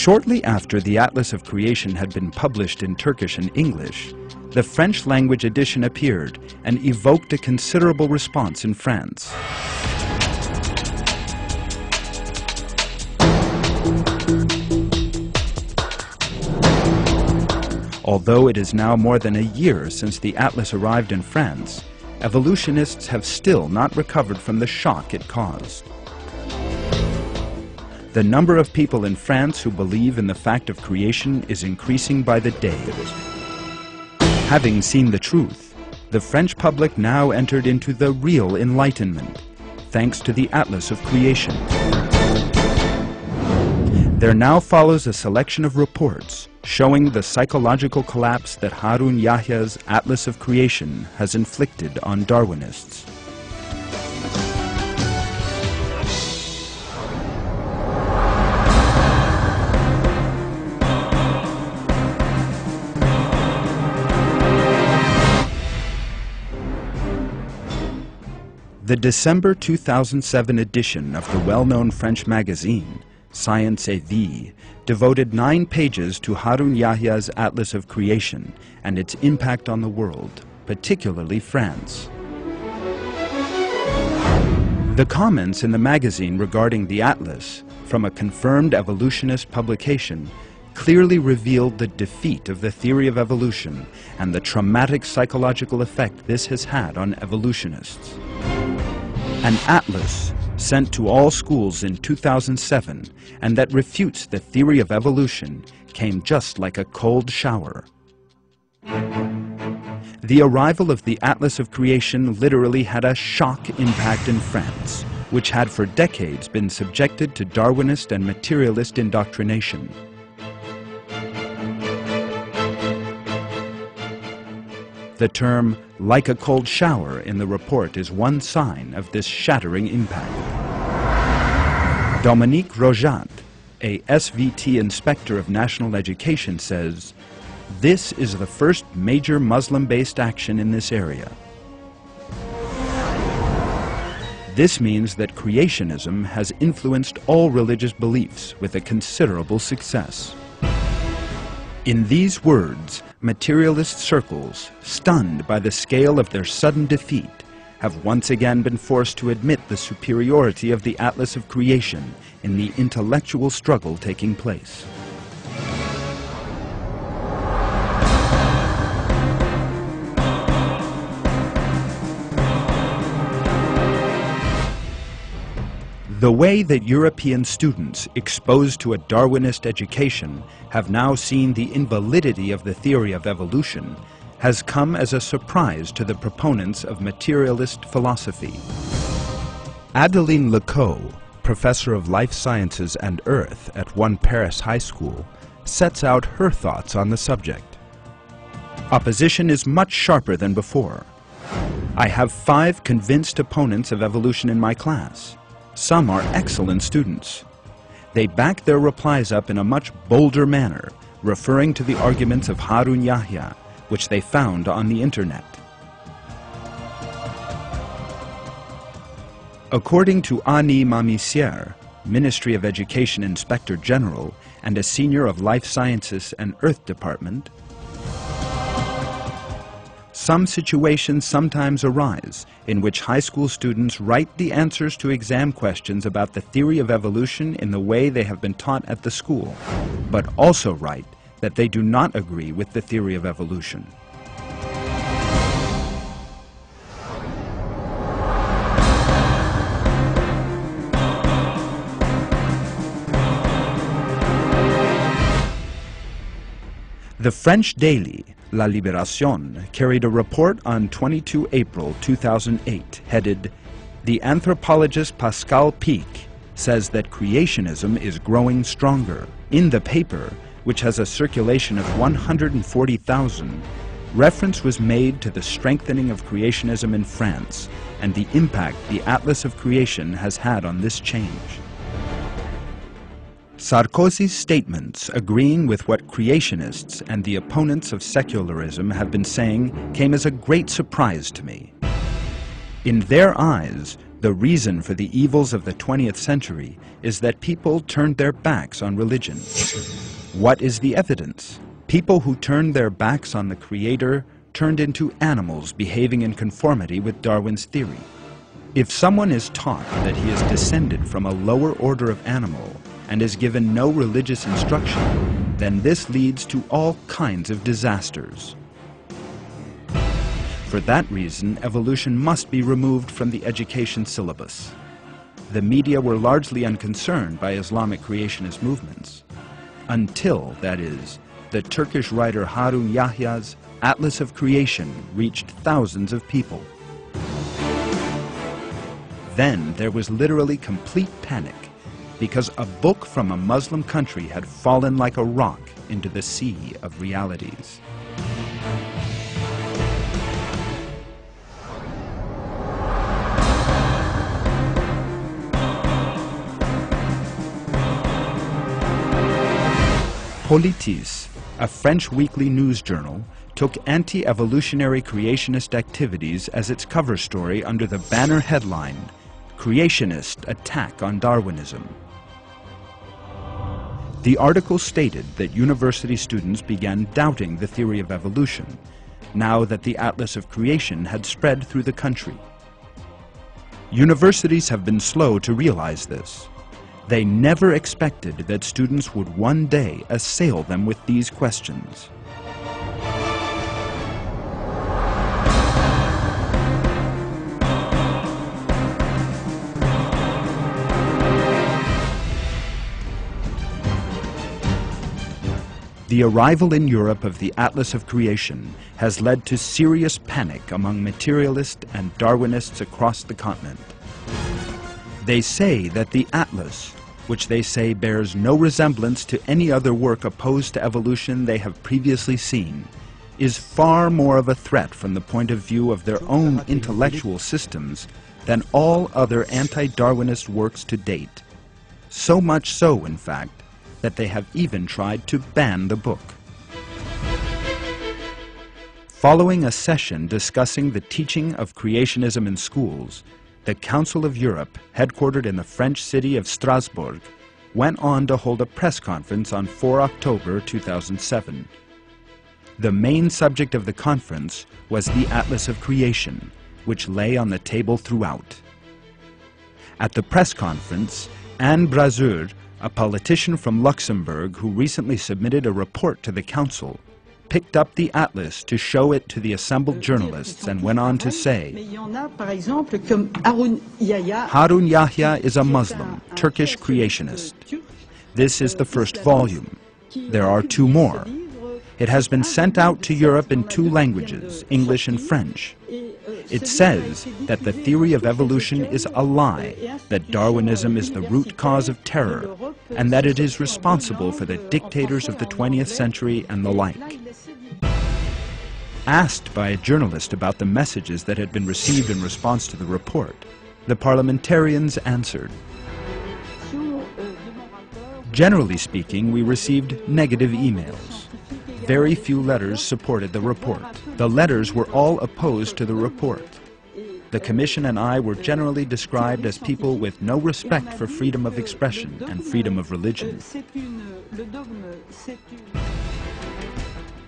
Shortly after the Atlas of Creation had been published in Turkish and English, the French-language edition appeared and evoked a considerable response in France. Although it is now more than a year since the atlas arrived in France, evolutionists have still not recovered from the shock it caused. The number of people in France who believe in the fact of creation is increasing by the day. Having seen the truth, the French public now entered into the real enlightenment, thanks to the Atlas of Creation. There now follows a selection of reports showing the psychological collapse that Harun Yahya's Atlas of Creation has inflicted on Darwinists. The December 2007 edition of the well-known French magazine, Science et Vie, devoted 9 pages to Harun Yahya's Atlas of Creation and its impact on the world, particularly France. The comments in the magazine regarding the Atlas, from a confirmed evolutionist publication, clearly revealed the defeat of the theory of evolution and the traumatic psychological effect this has had on evolutionists. An atlas sent to all schools in 2007 and that refutes the theory of evolution came just like a cold shower. The arrival of the Atlas of Creation literally had a shock impact in France, which had for decades been subjected to Darwinist and materialist indoctrination. The term "like a cold shower" in the report is one sign of this shattering impact. Dominique Rojat, a SVT inspector of national education, says, "This is the first major Muslim-based action in this area. This means that creationism has influenced all religious beliefs with a considerable success." In these words, materialist circles, stunned by the scale of their sudden defeat, have once again been forced to admit the superiority of the Atlas of Creation in the intellectual struggle taking place. The way that European students exposed to a Darwinist education have now seen the invalidity of the theory of evolution has come as a surprise to the proponents of materialist philosophy. Adeline Lecoq, professor of life sciences and earth at one Paris high school, sets out her thoughts on the subject. Opposition is much sharper than before. I have 5 convinced opponents of evolution in my class. Some are excellent students. They back their replies up in a much bolder manner, referring to the arguments of Harun Yahya, which they found on the internet. According to Annie Mamissiere, Ministry of Education Inspector General and a senior of Life Sciences and Earth Department, some situations sometimes arise in which high school students write the answers to exam questions about the theory of evolution in the way they have been taught at the school, but also write that they do not agree with the theory of evolution. The French daily La Libération carried a report on 22 April 2008 headed, "The anthropologist Pascal Pic says that creationism is growing stronger." In the paper, which has a circulation of 140,000, reference was made to the strengthening of creationism in France and the impact the Atlas of Creation has had on this change. Sarkozy's statements agreeing with what creationists and the opponents of secularism have been saying came as a great surprise to me. In their eyes, The reason for the evils of the 20th century is that people turned their backs on religion. What is the evidence? People who turned their backs on the Creator turned into animals behaving in conformity with Darwin's theory. If someone is taught that he is descended from a lower order of animal and is given no religious instruction, then this leads to all kinds of disasters. For that reason, evolution must be removed from the education syllabus. The media were largely unconcerned by Islamic creationist movements, until, that is, the Turkish writer Harun Yahya's Atlas of Creation reached thousands of people. Then there was literally complete panic, because a book from a Muslim country had fallen like a rock into the sea of realities. Politis, a French weekly news journal, took anti-evolutionary creationist activities as its cover story under the banner headline, "Creationist Attack on Darwinism." The article stated that university students began doubting the theory of evolution, now that the Atlas of Creation had spread through the country. Universities have been slow to realize this. They never expected that students would one day assail them with these questions. The arrival in Europe of the Atlas of Creation has led to serious panic among materialists and Darwinists across the continent. They say that the Atlas, which they say bears no resemblance to any other work opposed to evolution they have previously seen, is far more of a threat from the point of view of their own intellectual systems than all other anti-Darwinist works to date. So much so, in fact, that they have even tried to ban the book. Following a session discussing the teaching of creationism in schools, the Council of Europe, headquartered in the French city of Strasbourg, went on to hold a press conference on 4 October 2007. The main subject of the conference was the Atlas of Creation, which lay on the table throughout. At the press conference, Anne Brasseur, a politician from Luxembourg who recently submitted a report to the Council, picked up the atlas to show it to the assembled journalists and went on to say, "Harun Yahya is a Muslim, Turkish creationist. This is the first volume. There are 2 more. It has been sent out to Europe in 2 languages, English and French. It says that the theory of evolution is a lie, that Darwinism is the root cause of terror, and that it is responsible for the dictators of the 20th century and the like." Asked by a journalist about the messages that had been received in response to the report, the parliamentarians answered, "Generally speaking, we received negative emails. Very few letters supported the report. The letters were all opposed to the report. The Commission and I were generally described as people with no respect for freedom of expression and freedom of religion."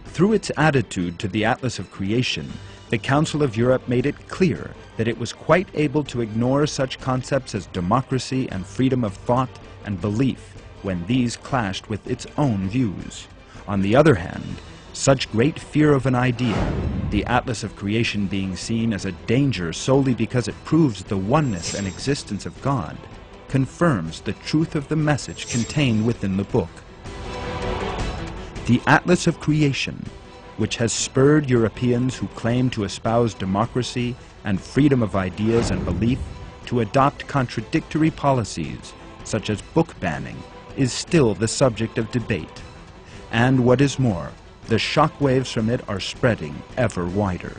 Through its attitude to the Atlas of Creation, the Council of Europe made it clear that it was quite able to ignore such concepts as democracy and freedom of thought and belief when these clashed with its own views. On the other hand, such great fear of an idea, the Atlas of Creation being seen as a danger solely because it proves the oneness and existence of God, confirms the truth of the message contained within the book. The Atlas of Creation, which has spurred Europeans who claim to espouse democracy and freedom of ideas and belief to adopt contradictory policies, such as book banning, is still the subject of debate. And what is more, the shockwaves from it are spreading ever wider.